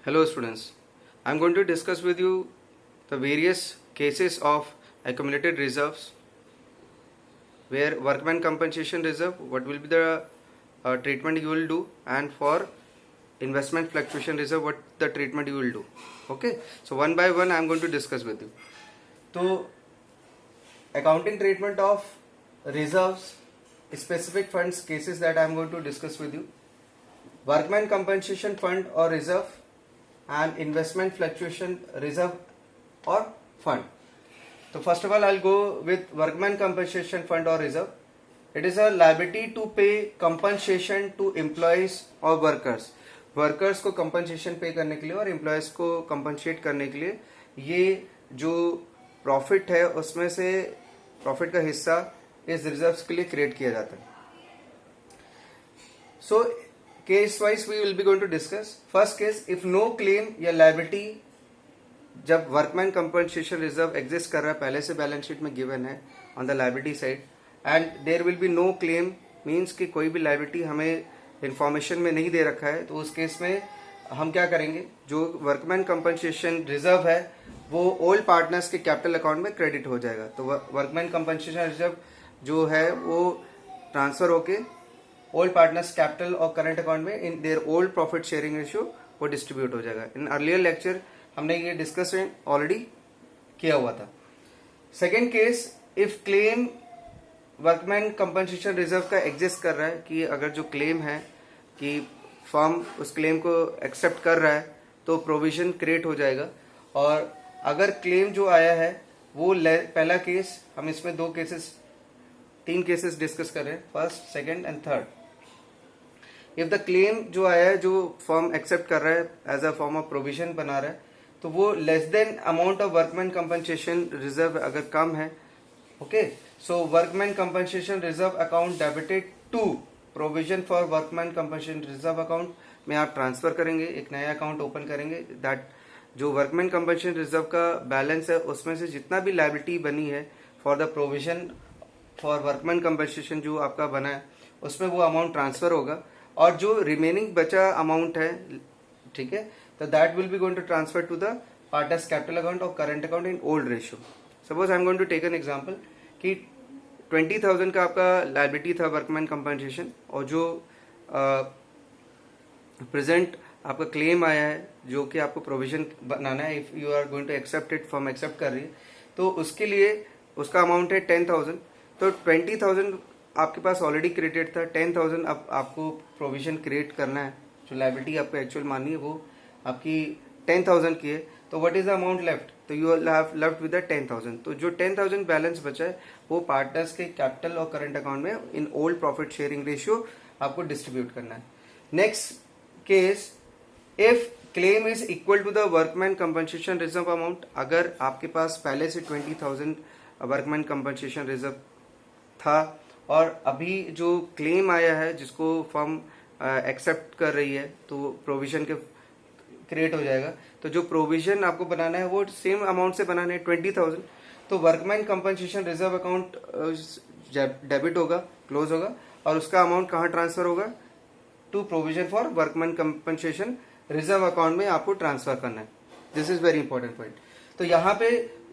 Hello students, I am going to discuss with you the various cases of accumulated reserves where workman compensation reserve, what will be the treatment you will do, and for investment fluctuation reserve what the treatment you will do. Okay, so one by one I am going to discuss with you. So accounting treatment of reserves, specific funds cases that I am going to discuss with you. Workman compensation fund or reserve and investment fluctuation reserve or fund. So first of all I'll go with workman compensation fund or reserve. It is a liability to pay compensation to employees or workers. Workers को compensation पे करने के लिए और employees को compensate करने के लिए ये जो प्रॉफिट है उसमें से प्रॉफिट का हिस्सा इस रिजर्व्स के लिए क्रिएट किया जाता है. So case wise we will be going to discuss. First case, if no claim या लायबिलिटी, जब वर्कमैन कंपनसेशन रिजर्व एग्जिस्ट कर रहा है, पहले से बैलेंस शीट में गिवन है on the liability side, and there will be no claim, means कि कोई भी लायबिलिटी हमें इंफॉर्मेशन में नहीं दे रखा है, तो उस केस में हम क्या करेंगे, जो वर्कमैन कंपनसेशन रिजर्व है वो ओल्ड पार्टनर्स के कैपिटल अकाउंट में क्रेडिट हो जाएगा. तो वर्कमैन कंपनसेशन रिजर्व जो है वो ट्रांसफर होके ओल्ड पार्टनर्स कैपिटल और करंट अकाउंट में in their old profit sharing ratio वो डिस्ट्रीब्यूट हो जाएगा. इन अर्लियर लेक्चर हमने ये डिस्कस ऑलरेडी किया हुआ था. Second case, if claim workman compensation reserve का एग्जिस्ट कर रहा है, कि अगर जो क्लेम है कि फर्म उस क्लेम को एक्सेप्ट कर रहा है तो प्रोविजन क्रिएट हो जाएगा. और अगर क्लेम जो आया है वो पहला केस, हम इसमें तीन केसेस डिस्कस कर रहे हैं, first, second and third. If the claim जो आया है, जो फर्म एक्सेप्ट कर रहा है as a form of provision बना रहा है, तो वो less than amount of workman compensation reserve अगर कम है, okay, so workman compensation reserve account debited to provision for workman compensation reserve account में आप ट्रांसफर करेंगे, एक नया अकाउंट ओपन करेंगे. दैट जो वर्कमैन कंपनसेशन रिजर्व का बैलेंस है उसमें से जितना भी लायबिलिटी बनी है for the provision for workman compensation जो आपका बना है उसमें वो अमाउंट ट्रांसफर होगा. और जो रिमेनिंग बचा अमाउंट है, ठीक है, तो that will be going to transfer to the partners capital account और current account in old ratio. Suppose I am going to take an example कि 20,000 का आपका लायबिलिटी था वर्कमैन कंपनसेशन, और जो प्रेजेंट आपका क्लेम आया है जो कि आपको प्रोविजन बनाना है, if you are going to accept it, firm accept कर रही है, तो उसके लिए उसका अमाउंट है 10,000. तो 20,000 आपके पास ऑलरेडी क्रिएटेड था, 10,000 अब आपको प्रोविजन क्रिएट करना है, जो लायबिलिटी आपको एक्चुअल माननी है वो आपकी 10,000 की है. तो what is the amount left, तो you have left with the 10,000. तो जो 10,000 बैलेंस बचा है वो पार्टनर्स के कैपिटल और करंट अकाउंट में in old profit sharing ratio आपको डिस्ट्रीब्यूट करना है. Next case, if claim is equal to the workman compensation reserve amount, अगर आपके पास पहले से 20,000 वर्कमैन कंपनसेशन रिजर्व था और अभी जो क्लेम आया है जिसको फर्म एक्सेप्ट कर रही है तो प्रोविजन के क्रिएट हो जाएगा. तो जो प्रोविजन आपको बनाना है वो सेम अमाउंट से बनाना है, 20,000. तो workman compensation reserve account debit होगा, क्लोज होगा, और उसका अमाउंट कहाँ ट्रांसफर होगा, to provision for workman compensation reserve account में आपको ट्रांसफर करना है. This is very important point. तो यहाँ पे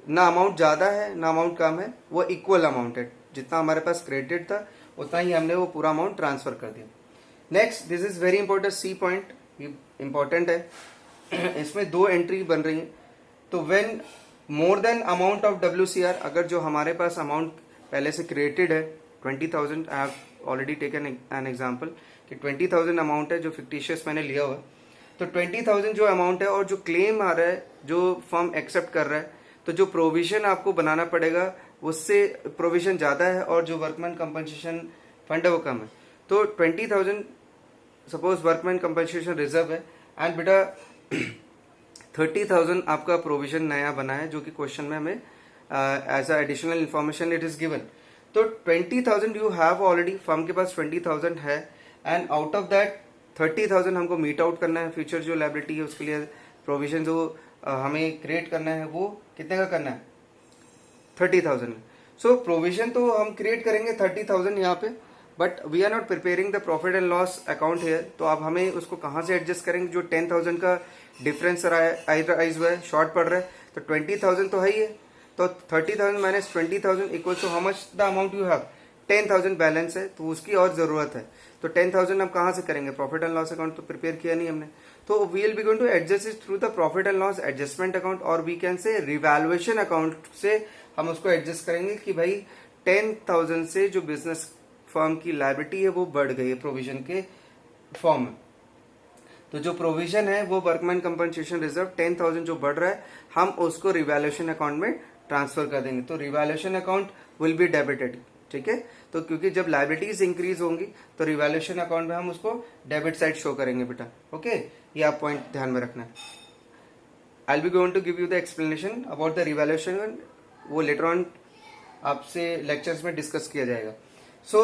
ना अमाउंट ज्यादा है ना अमाउंट कम है, वो इक्वल अमाउंट है, जितना हमारे पास क्रेडिट था उतना ही हमने वो पूरा अमाउंट ट्रांसफर कर दिया. Next, this is very important, see point, ये इंपॉर्टेंट है. इसमें दो एंट्री बन रही है. तो when more than amount of WCR, अगर जो हमारे पास अमाउंट पहले से क्रिएटेड है 20,000, I have already taken an example कि 20,000 अमाउंट है जो फिक्टिशियस मैंने लिया हुआ है. तो 20,000 जो अमाउंट है और जो क्लेम आ रहा है, जो फर्म एक्सेप्ट कर रहा है, तो जो प्रोविजन आपको बनाना पड़ेगा उससे प्रोविजन ज्यादा है और जो वर्कमैन कंपनसेशन फंड है वो कम है. तो 20,000 सपोज वर्कमैन कंपनसेशन रिजर्व है, एंड बेटा 30,000 आपका प्रोविजन नया बना है जो कि क्वेश्चन में हमें as a additional information it is given. तो 20,000 यू हैव ऑलरेडी, फर्म के पास 20,000 है, एंड आउट ऑफ दैट 30,000 हमको मीट आउट करना है. फ्यूचर जो लायबिलिटी है उसके लिए प्रोविजन जो हमें क्रिएट करना है वो कितने का करना है, 30,000. सो प्रोविजन तो हम क्रिएट करेंगे 30,000 यहाँ पे, but we are not preparing the profit and loss account here. तो अब हमें उसको कहाँ से एडजस्ट करेंगे? जो 10,000 का डिफरेंस राइज हुआ है, शॉर्ट पड़ रहा है, तो 20,000 तो है ही है। तो 30,000 minus 20,000 equal to how much the amount you have? 10,000 balance है, तो उसकी और जरूरत है। तो 10,000 हम कहाँ से करेंगे? प्रॉफिट एंड लॉस अकाउंट तो प्रिपेयर किया नहीं हमने, तो we will be going to adjust it through the profit and loss adjustment account, और we can say revaluation account से हम उसको एडजस्ट करेंगे कि भाई 10,000 से जो बिजनेस फर्म की लायबिलिटी है वो बढ़ गई है प्रोविजन के फॉर्म में। तो जो प्रोविजन है वो वर्कमैन कंपनसेशन रिजर्व 10,000 जो बढ़ रहा है, हम उसको रिवैल्यूएशन अकाउंट में ट्रांसफर कर देंगे। तो revaluation account will be debited, ठीक है। तो क्योंकि जब लायबिलिटीज इंक्रीज होंगी तो रिवैल्यूएशन अकाउंट में हम उसको डेबिट साइड शो करेंगे बेटा, ओके। ये आप पॉइंट ध्यान में रखना है। I will be going to give you the explanation about the revaluation, वो लेटर ऑन आपसे लेक्चर्स में डिस्कस किया जाएगा। सो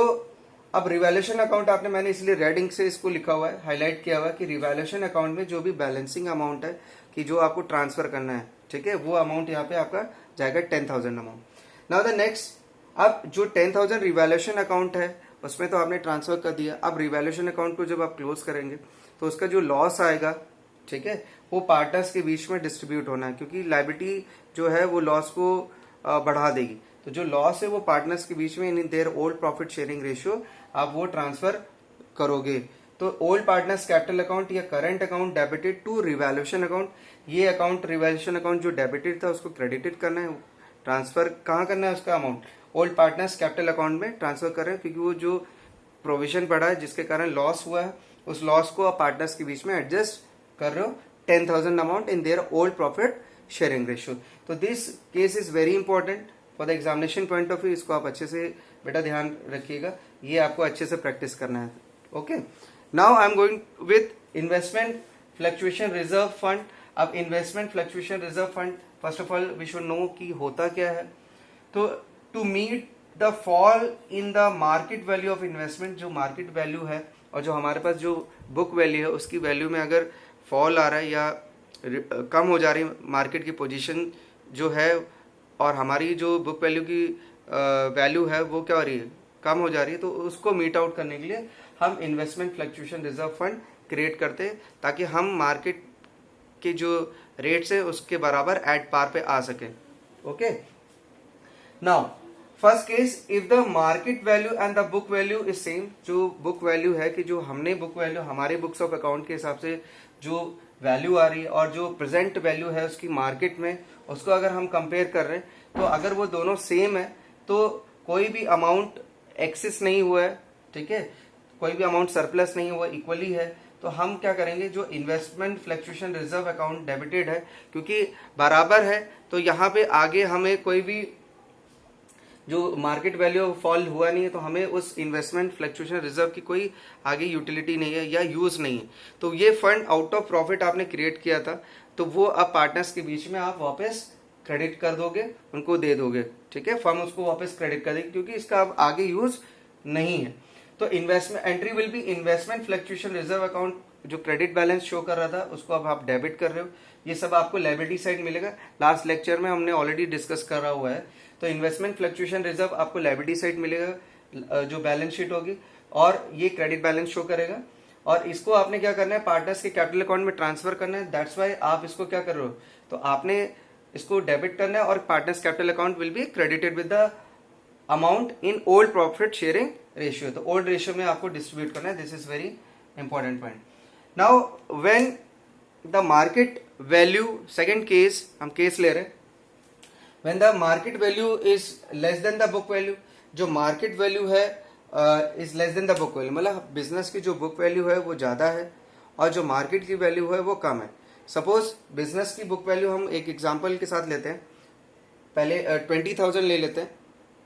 अब रिवैल्यूएशन अकाउंट आपने, मैंने इसलिए रेड इंक से इसको लिखा हुआ है, हाईलाइट किया हुआ है कि रिवैल्यूएशन अकाउंट में जो भी बैलेंसिंग अमाउंट है कि जो आपको ट्रांसफर करना है, ठीक है, वो अमाउंट यहाँ पे आपका जाएगा 10,000 अमाउंट। नाउ द नेक्स्ट, अब जो 10,000 रिवैल्यूएशन अकाउंट है उसमें तो आपने ट्रांसफर कर दिया। अब रिवैल्यूएशन अकाउंट को जब आप क्लोज करेंगे तो उसका जो लॉस आएगा, ठीक है, वो पार्टनर्स के बीच में डिस्ट्रीब्यूट होना है, क्योंकि लायबिलिटी जो है वो लॉस को बढ़ा देगी। तो जो लॉस है वो पार्टनर्स के बीच में in their old profit sharing ratio आप वो ट्रांसफर करोगे। तो ओल्ड पार्टनर्स कैपिटल अकाउंट या current account debited to revaluation account, ये अकाउंट रिवैल्यूएशन अकाउंट जो डेबिटेड था उसको क्रेडिटेड करना है। ट्रांसफर कहाँ करना है? उसका amount old partners capital account में ट्रांसफर कर रहे हैं, क्योंकि वो जो प्रोविजन पड़ा है जिसके कारण लॉस हुआ है, उस लॉस को आप पार्टनर्स के बीच में एडजस्ट कर रहे हो 10,000 amount in their old profit sharing ratio. तो this case is very important for the examination point of view. इसको आप अच्छे से बेटा ध्यान रखिएगा, ये आपको अच्छे से प्रैक्टिस करना है, okay. Now I am going with investment fluctuation reserve fund. अब investment fluctuation reserve fund, first of all we should know कि होता क्या है। तो to meet the fall in the market value of investment, जो market value है और जो हमारे पास जो बुक वैल्यू है उसकी वैल्यू में अगर फॉल आ रहा है या कम हो जा रही है मार्केट की पोजीशन जो है, और हमारी जो बुक वैल्यू की वैल्यू है वो क्या हो रही है? कम हो जा रही है, तो उसको मीट आउट करने के लिए हम investment fluctuation reserve fund create करते हैं, ताकि हम मार्केट के जो रेट्स है उसके बराबर एट पार पे आ सके, okay. Now first case, if the market value and the book value is same, जो बुक वैल्यू है कि जो हमने बुक वैल्यू हमारे बुक्स ऑफ अकाउंट के हिसाब से जो वैल्यू आ रही है और जो प्रेजेंट वैल्यू है उसकी मार्केट में, उसको अगर हम कंपेयर कर रहे हैं तो अगर वो दोनों सेम है तो कोई भी अमाउंट एक्सेस नहीं हुआ है, ठीक है, कोई भी अमाउंट सरप्लस नहीं हुआ, इक्वली है, तो हम क्या करेंगे? जो investment fluctuation reserve account debited है, क्योंकि बराबर है, तो यहाँ पे आगे हमें कोई भी जो मार्केट वैल्यू फॉल हुआ नहीं है, तो हमें उस इन्वेस्टमेंट फ्लक्चुएशन रिजर्व की कोई आगे यूटिलिटी नहीं है या यूज नहीं है। तो ये फंड आउट ऑफ प्रॉफिट आपने क्रिएट किया था, तो वो अब पार्टनर्स के बीच में आप वापस क्रेडिट कर दोगे, उनको दे दोगे, ठीक है, फर्म उसको वापस क्रेडिट कर देगी, क्योंकि इसका अब आगे यूज नहीं है। तो investment entry will be investment fluctuation reserve account, जो क्रेडिट बैलेंस शो कर रहा था उसको अब आप डेबिट कर रहे हो। ये सब आपको लायबिलिटी साइड मिलेगा, लास्ट लेक्चर में हमने ऑलरेडी डिस्कस करा हुआ है। तो इन्वेस्टमेंट फ्लक्चुएशन रिजर्व आपको लायबिलिटी साइड मिलेगा जो बैलेंस शीट होगी, और ये क्रेडिट बैलेंस शो करेगा, और इसको आपने क्या करना है? पार्टनर्स के कैपिटल अकाउंट में ट्रांसफर करना है। दैट्स वाई आप इसको क्या कर रहे हो? तो आपने इसको डेबिट करना है और partners capital account will be credited with the amount in old profit sharing ratio. तो ओल्ड रेशियो में आपको डिस्ट्रीब्यूट करना है। This is very important point. Now when the market value, second case हम केस ले रहे हैं, when the market value is less than the book value, जो मार्केट वैल्यू है is less than the book value, मतलब business की जो book value है वो ज्यादा है और जो मार्केट की वैल्यू है वो कम है। सपोज बिजनेस की बुक वैल्यू हम एक एग्जांपल के साथ लेते हैं, पहले 20,000 ले लेते हैं,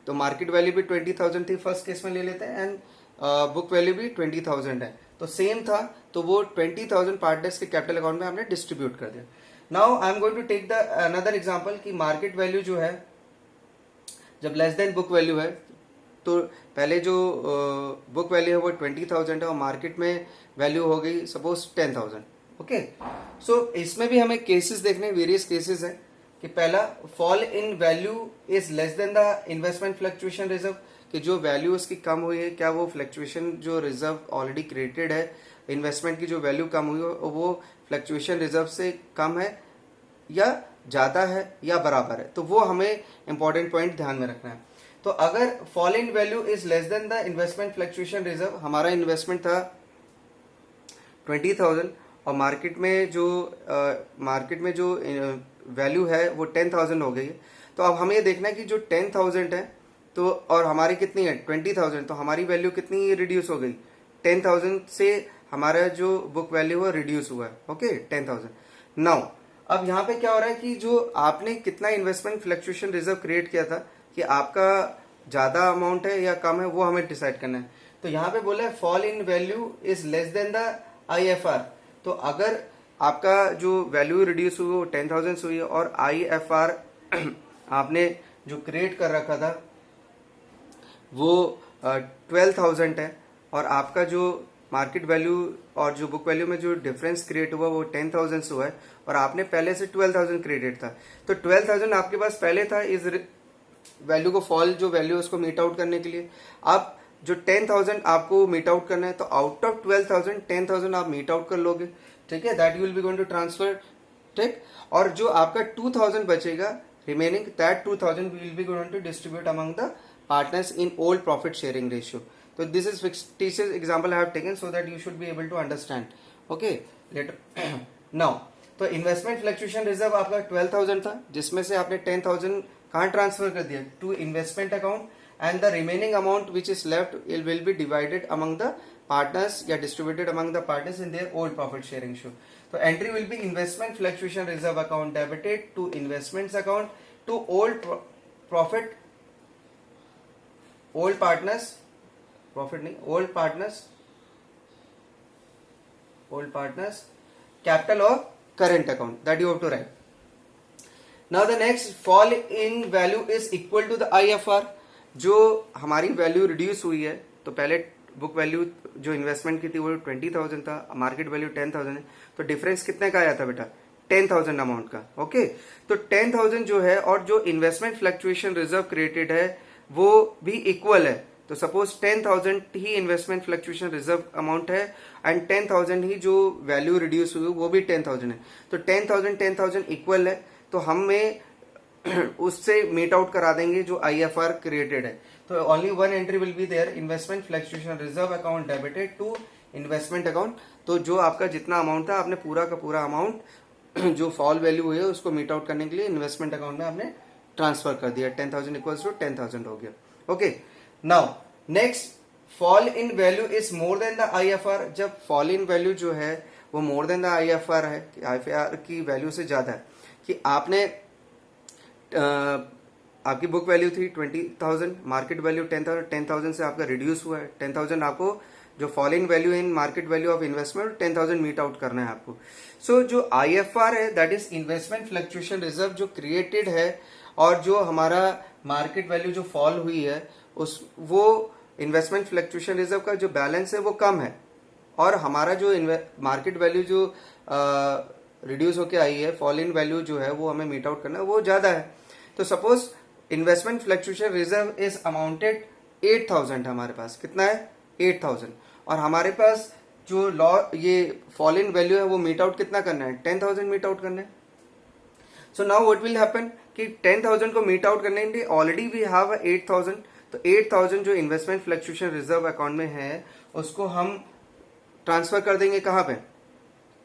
तो मार्केट वैल्यू भी 20,000 थी फर्स्ट केस में ले लेते हैं, एंड बुक वैल्यू भी 20,000 है, तो सेम था, तो वो 20,000 पार्टनर्स के कैपिटल अकाउंट में हमने डिस्ट्रीब्यूट कर दिया। Now I am going to take the another example कि मार्केट वैल्यू जो है जब लेस देन बुक वैल्यू है, तो पहले जो बुक वैल्यू है वो 20,000 है और मार्केट में वैल्यू हो गई सपोज 10,000, ओके। सो इसमें भी हमें केसेस देखने, वेरियस केसेस हैं कि पहला, fall in value is less than the investment fluctuation reserve, कि जो वैल्यू उसकी कम हुई है, क्या वो फ्लक्चुएशन जो रिजर्व ऑलरेडी क्रिएटेड है, इन्वेस्टमेंट की जो वैल्यू कम हुई है वो फ्लक्चुएशन रिजर्व से कम है या ज़्यादा है या बराबर है, तो वो हमें इंपॉर्टेंट पॉइंट ध्यान में रखना है। तो अगर fall in value is less than the investment fluctuation reserve, हमारा इन्वेस्टमेंट था 20,000 और मार्केट में जो वैल्यू है वो 10,000 हो गई है, तो अब हमें ये देखना है कि जो 10,000 है तो और हमारी कितनी है 20,000, तो हमारी वैल्यू कितनी रिड्यूस हो गई 10,000 से, हमारा जो बुक वैल्यू है रिड्यूस हुआ है, ओके 10,000। नाउ अब यहाँ पे क्या हो रहा है कि जो आपने कितना इन्वेस्टमेंट फ्लक्चुएशन रिजर्व क्रिएट किया था, कि आपका ज्यादा अमाउंट है या कम है, वो हमें डिसाइड करना है। तो यहाँ पे बोला है fall in value is less than the IFR, तो अगर आपका जो वैल्यू रिड्यूस हुई वो 10,000 से हुई है और IFR आपने जो क्रिएट कर रखा था वो 12,000 है और आपका जो मार्केट वैल्यू और जो बुक वैल्यू में जो डिफरेंस क्रिएट हुआ वो 10,000 से हुआ है और आपने पहले से 12,000 क्रिएटेड था, तो 12,000 आपके पास पहले था इस वैल्यू को फॉल जो वैल्यू उसको मीट आउट करने के लिए। अब जो 10,000 आपको मीट आउट करना है, तो आउट ऑफ 12,000 10,000 आप मीट आउट कर लोगे, ठीक है, that you will be going to transfer, ठीक। और जो आपका 2,000 बचेगा remaining, that 2,000 we will be going to distribute among the partners in old profit sharing ratio. तो this is fictitious example I have taken so that you should be able to understand, okay later। now तो investment fluctuation reserve आपका 12,000 था, जिसमें से आपने 10,000 कहाँ transfer कर दिया to investment account, and the remaining amount which is left will be divided among the partners या distributed among the partners in their old profit sharing show. तो entry will be investment fluctuation reserve account debited to investments account to old profit, old partners, profit नहीं, old partners capital और current account, that you have to write. Now the next fall in value is equal to the IFR, जो हमारी value reduce हुई है, तो पहले book value जो investment की थी वो 20,000 था, मार्केट वैल्यू 10,000 है, तो डिफरेंस कितने का आया था बेटा 10,000 अमाउंट का, ओके। तो 10,000 जो है और जो इन्वेस्टमेंट फ्लक्चुएशन रिजर्व क्रिएटेड है वो भी इक्वल है, तो सपोज 10,000 ही इन्वेस्टमेंट फ्लक्चुएशन रिजर्व अमाउंट है एंड 10,000 ही जो वैल्यू रिड्यूस हुई वो भी 10,000 है, तो 10,000 इक्वल है, तो हमें उससे मीट आउट करा देंगे जो IFR क्रिएटेड है। तो only one entry will be there, investment fluctuation reserve account debited to investment account, तो जो आपका जितना अमाउंट था आपने पूरा का पूरा अमाउंट जो फॉल वैल्यू हुई है उसको मीट आउट करने के लिए इन्वेस्टमेंट अकाउंट में आपने ट्रांसफर कर दिया, 10,000 इक्वल्स टू 10,000 हो गया, okay. Now next fall in value is more than the IFR, जब फॉल इन वैल्यू जो है वो मोर देन द IFR है, IFR की वैल्यू से ज्यादा है, कि आपने आपकी बुक वैल्यू थी 20,000, मार्केट वैल्यू 10,000, 10,000 से आपका रिड्यूस हुआ है 10,000, आपको जो fall in value in market value of investment 10,000 meet out करना है आपको। सो जो IFR है that is investment fluctuation reserve जो क्रिएटेड है और जो हमारा मार्केट वैल्यू जो फॉल हुई है उस वो इन्वेस्टमेंट फ्लक्चुएशन रिजर्व का जो बैलेंस है वो कम है और हमारा जो मार्केट वैल्यू जो रिड्यूस होके आई है, फॉल इन वैल्यू जो है वो हमें मीट आउट करना है वो ज्यादा है। तो suppose investment fluctuation reserve is amounted 8,000 हमारे पास, कितना है 8,000, और हमारे पास जो ये फॉल इन वैल्यू है वो मीट आउट कितना करना है 10,000 मीट आउट करना है। So now what will happen कि 10,000 को मीट आउट करने के लिए ऑलरेडी वी हैव 8,000, तो 8,000 जो इन्वेस्टमेंट फ्लक्चुएशन रिजर्व अकाउंट में है उसको हम ट्रांसफर कर देंगे कहां पे,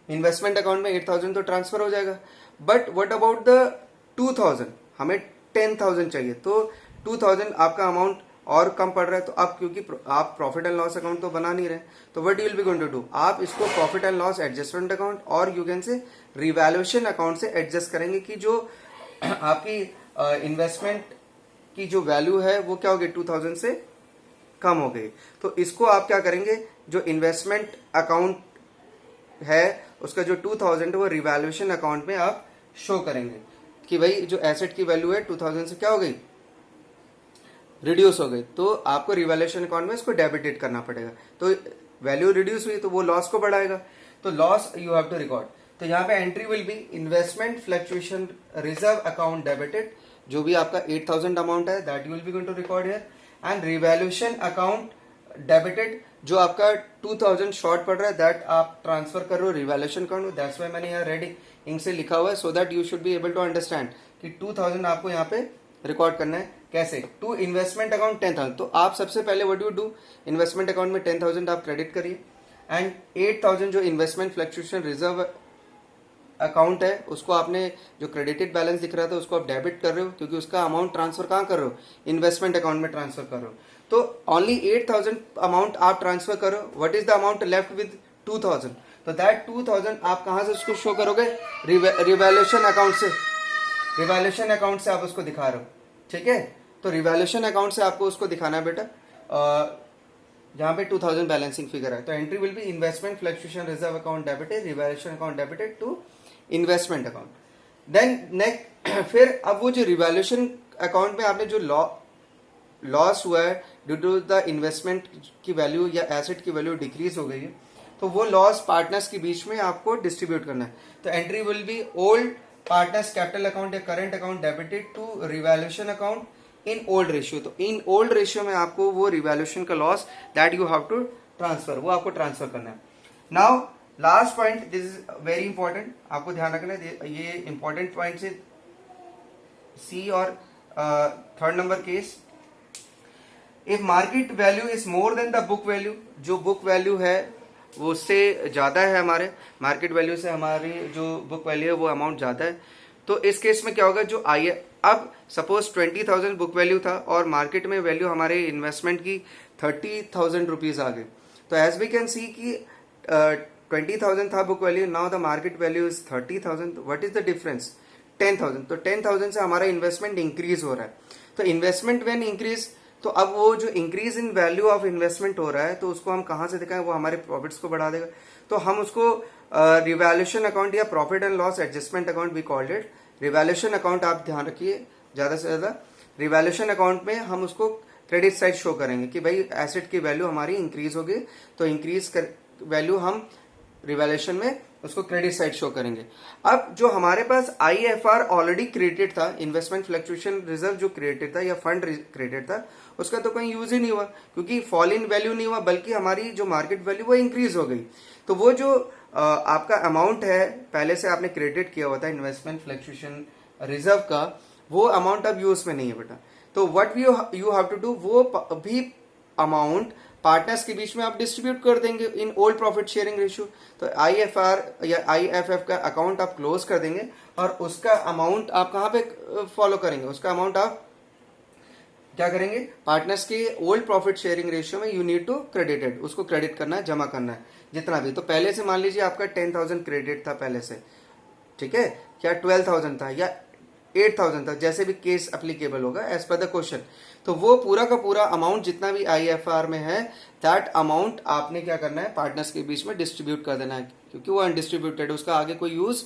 इन्वेस्टमेंट अकाउंट में 8,000 तो ट्रांसफर हो जाएगा। बट व्हाट अबाउट द 2,000, हमें 10,000 चाहिए, तो 2,000 आपका अमाउंट और कम पड़ रहा है, तो अब क्योंकि आप प्रॉफिट एंड लॉस अकाउंट तो बना नहीं रहे, तो what you will be going to do, आप इसको profit and loss adjustment account और you can say revaluation account से एडजस्ट करेंगे कि जो आपकी इन्वेस्टमेंट की जो वैल्यू है वो क्या हो गई 2,000 से कम हो गई। तो इसको आप क्या करेंगे, जो इन्वेस्टमेंट अकाउंट है उसका जो 2,000 है वो रिवैल्यूएशन अकाउंट में आप शो करेंगे कि भाई जो एसेट की वैल्यू है 2,000 से क्या हो गई रिड्यूस हो गई, तो आपको रिवैल्यूएशन अकाउंट में इसको डेबिटेड करना पड़ेगा। तो वैल्यू रिड्यूस हुई तो वो लॉस को बढ़ाएगा, तो loss you have to record. तो यहाँ पे entry will be investment fluctuation reserve account debited, जो भी आपका 8,000 अमाउंट है that you will be going to record here, and revaluation account debited, जो आपका 2000 शॉर्ट पड़ रहा है दैट आप ट्रांसफर कर रहे हो रिवैल्यूएशन अकाउंट, दैट्स वाई मैंने यहाँ रेड इंक से लिखा हुआ है so that you should be able to understand कि 2000 आपको यहाँ पे रिकॉर्ड करना है। कैसे? टू इन्वेस्टमेंट अकाउंट 10,000, तो आप सबसे पहले what you do, investment account में 10,000 आप क्रेडिट करिए एंड 8,000 जो इन्वेस्टमेंट फ्लक्चुएशन रिजर्व अकाउंट है उसको आपने जो क्रेडिटेड बैलेंस दिख रहा था उसको आप डेबिट कर रहे हो, क्योंकि उसका अमाउंट ट्रांसफर कहाँ कर रहे हो, इन्वेस्टमेंट अकाउंट में ट्रांसफर कर रहे हो। तो ओनली 8,000 अमाउंट आप ट्रांसफर करो, what is the amount left with 2,000, तो दैट 2,000 आप कहां से उसको शो करोगे, रिवैल्यूएशन अकाउंट से, रिवैल्यूएशन अकाउंट से आप उसको दिखा रहे हो, ठीक है। तो रिवैल्यूएशन अकाउंट से आपको उसको दिखाना है बेटा, जहां पे 2000 बैलेंसिंग फिगर है। तो entry will be investment fluctuation reserve account debited, revaluation account debited to investment account. Then next फिर अब वो जो रिवैल्यूएशन अकाउंट में आपने जो लॉस हुआ है ड्यू टू द इन्वेस्टमेंट की वैल्यू या एसेट की वैल्यू डिक्रीज हो गई है, तो वो लॉस पार्टनर्स के बीच में आपको डिस्ट्रीब्यूट करना है। तो entry will be old partners capital account या current account debited to revaluation account in old ratio. तो इन ओल्ड रेशियो में आपको वो रिवैल्यूएशन का loss that you have to transfer, वो आपको ट्रांसफर करना है। Now last point, this is very important, आपको ध्यान रखना है, ये इंपॉर्टेंट पॉइंट से सी और third number case, if market value is more than the book value, जो बुक वैल्यू है वो उससे ज्यादा है, हमारे मार्केट वैल्यू से हमारी जो बुक वैल्यू है वो अमाउंट ज्यादा है, तो इस केस में क्या होगा, जो आई अब सपोज 20,000 बुक वैल्यू था और मार्केट में वैल्यू हमारे इन्वेस्टमेंट की 30,000 रुपीज आ गई, तो एज वी कैन सी कि 20,000 था book value, now the market value is 30,000, what is the difference, 10,000, तो 10,000 से हमारा इन्वेस्टमेंट इंक्रीज हो रहा है। तो इन्वेस्टमेंट व्हेन इंक्रीज, तो अब वो जो increase in value of investment हो रहा है तो उसको हम कहां से दिखाएं, वो हमारे प्रॉफिट्स को बढ़ा देगा, तो हम उसको रिवैल्यूएशन अकाउंट या profit and loss adjustment account we called it. Revaluation account आप ध्यान रखिए ज्यादा से ज्यादा, रिवैल्यूएशन अकाउंट में हम उसको क्रेडिट साइड शो करेंगे कि भाई एसेट की वैल्यू हमारी इंक्रीज हो गई, तो इंक्रीज वैल्यू हम रिवैल्यूएशन में उसको क्रेडिट साइड शो करेंगे। अब जो हमारे पास IFR ऑलरेडी क्रिएटेड था, इन्वेस्टमेंट फ्लक्चुएशन रिजर्व जो क्रिएटेड था या फंड क्रिएटेड था, उसका तो कोई यूज ही नहीं हुआ, क्योंकि फॉल इन वैल्यू नहीं हुआ, बल्कि हमारी जो मार्केट वैल्यू वो इंक्रीज हो गई। तो वो जो आपका अमाउंट है पहले से आपने क्रेडिट किया हुआ था इन्वेस्टमेंट फ्लक्चुएशन रिजर्व का, वो अमाउंट अब यूज में नहीं है बेटा। तो what you have to do, वो भी अमाउंट पार्टनर्स के बीच में आप डिस्ट्रीब्यूट कर देंगे इन ओल्ड प्रॉफिट शेयरिंग रेशियो। तो IFR या IFF का अकाउंट आप क्लोज कर देंगे और उसका अमाउंट आप कहां पे फॉलो करेंगे, उसका अमाउंट आप क्या करेंगे, पार्टनर्स के ओल्ड प्रॉफिट शेयरिंग रेशियो में यू नीड टू क्रेडिटेड, उसको क्रेडिट करना है, जमा करना है जितना भी। तो पहले से मान लीजिए आपका 10,000 क्रेडिट था पहले से, ठीक है, क्या 12,000 था या 8,000 था, जैसे भी केस एप्लीकेबल होगा एज पर द क्वेश्चन, तो वो पूरा का पूरा अमाउंट जितना भी IFR में है दैट अमाउंट आपने क्या करना है, पार्टनर्स के बीच में डिस्ट्रीब्यूट कर देना है, क्योंकि वो अनडिस्ट्रीब्यूटेड, उसका आगे कोई यूज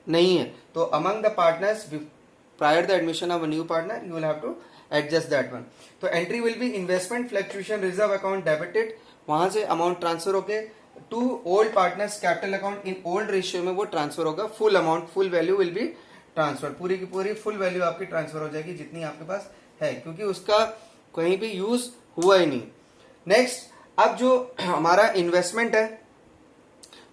नहीं है। तो among the partners prior the admission of a new partner you will have to adjust that one. तो entry will be investment fluctuation reserve account debited, वहां से अमाउंट ट्रांसफर होके to old partners capital account in old ratio में वो transfer होगा, full amount full value will be transfer, पूरी की पूरी फुल वैल्यू आपकी ट्रांसफर हो जाएगी जितनी आपके पास है, क्योंकि उसका कहीं भी यूज हुआ ही नहीं। नेक्स्ट, अब जो हमारा इन्वेस्टमेंट है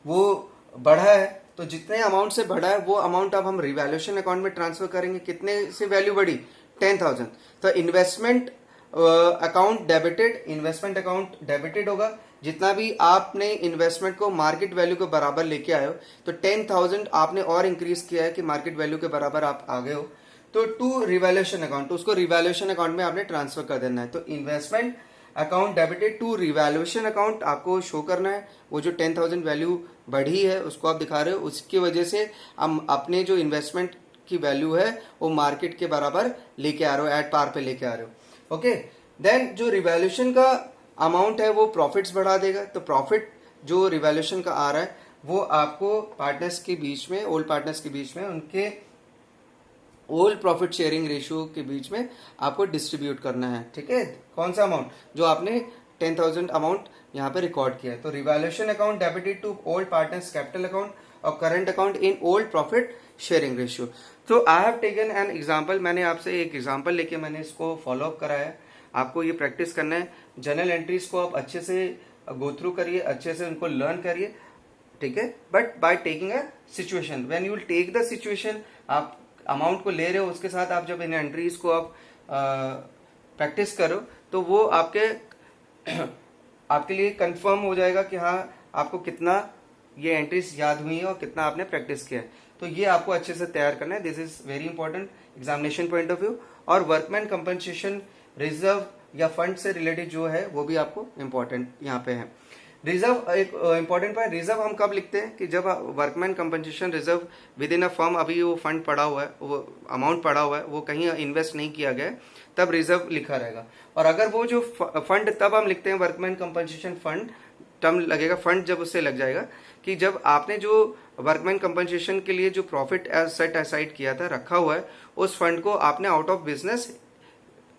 वो बढ़ा है, तो जितने अमाउंट से बढ़ा है वो अमाउंट अब हम रिवैल्यूएशन अकाउंट में ट्रांसफर करेंगे, कितने से वैल्यू बढ़ी, 10,000, तो investment account debited, investment account debited होगा, जितना भी आपने इन्वेस्टमेंट को मार्केट वैल्यू के बराबर लेके आए हो, तो 10,000 आपने और इंक्रीज किया है कि मार्केट वैल्यू के बराबर आप आ गए हो, तो टू रिवैल्यूएशन अकाउंट, तो उसको रिवैल्यूएशन अकाउंट में आपने ट्रांसफर कर देना है। तो investment account debited to revaluation account आपको शो करना है, वो जो 10,000 वैल्यू बढ़ी है उसको आप दिखा रहे हो, उसकी वजह से हम अपने जो इन्वेस्टमेंट की वैल्यू है वो मार्केट के बराबर लेके आ रहे हो, एट पार पे लेके आ रहे हो। ओके, देन जो रिवैल्यूएशन का अमाउंट है वो प्रॉफिट्स बढ़ा देगा, तो प्रॉफिट जो रिवैल्यूएशन का आ रहा है वो आपको पार्टनर्स के बीच में, ओल्ड पार्टनर्स के बीच में, उनके ओल्ड प्रॉफिट शेयरिंग रेशियो के बीच में आपको डिस्ट्रीब्यूट करना है, ठीक है। कौन सा अमाउंट, जो आपने 10,000 अमाउंट यहाँ पे रिकॉर्ड किया है। तो revaluation account debited to old partners capital account और current account in old profit sharing ratio. तो I have taken an example, मैंने आपसे एक एग्जांपल लेके मैंने इसको फॉलो अप करा है। आपको ये प्रैक्टिस करना है। जर्नल एंट्रीज को आप अच्छे से गो थ्रू करिए, अच्छे से उनको लर्न करिए, ठीक है। But by taking a situation, when you will take the situation, आप अमाउंट को ले रहे हो, उसके साथ आप जब इन एंट्रीज को आप प्रैक्टिस करो तो वो आपके लिए कंफर्म हो जाएगा कि हाँ आपको कितना ये एंट्रीज याद हुई है और कितना आपने प्रैक्टिस किया है। तो ये आपको अच्छे से तैयार करना है। This is very important examination point of view. और वर्कमैन कंपनसेशन रिजर्व या फंड से रिलेटेड जो है वो भी आपको इंपॉर्टेंट यहाँ पे है। रिजर्व एक इंपॉर्टेंट पॉइंट, रिजर्व हम कब लिखते हैं कि जब workman compensation reserve with in a firm, अभी वो फंड पड़ा हुआ है, वो अमाउंट पड़ा हुआ है, वो कहीं इन्वेस्ट नहीं किया गया है, तब रिजर्व लिखा रहेगा। और अगर वो जो फंड, तब हम लिखते हैं वर्कमैन कंपनसेशन फंड, टर्म लगेगा फंड जब उससे लग जाएगा कि जब आपने जो वर्कमैन कंपनसेशन के लिए जो प्रॉफिट सेट असाइड किया था, रखा हुआ है, उस फंड को आपने आउट ऑफ बिजनेस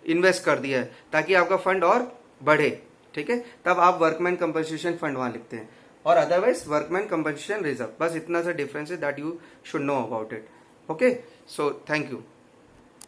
इन्वेस्ट कर दिया है ताकि आपका फंड और बढ़े, ठीक है। तब आप वर्कमैन कंपनसेशन फंड वहां लिखते हैं, और अदरवाइज वर्कमैन कंपनसेशन रिजर्व। बस इतना सा डिफरेंस है that you should know about it. Okay, so thank you.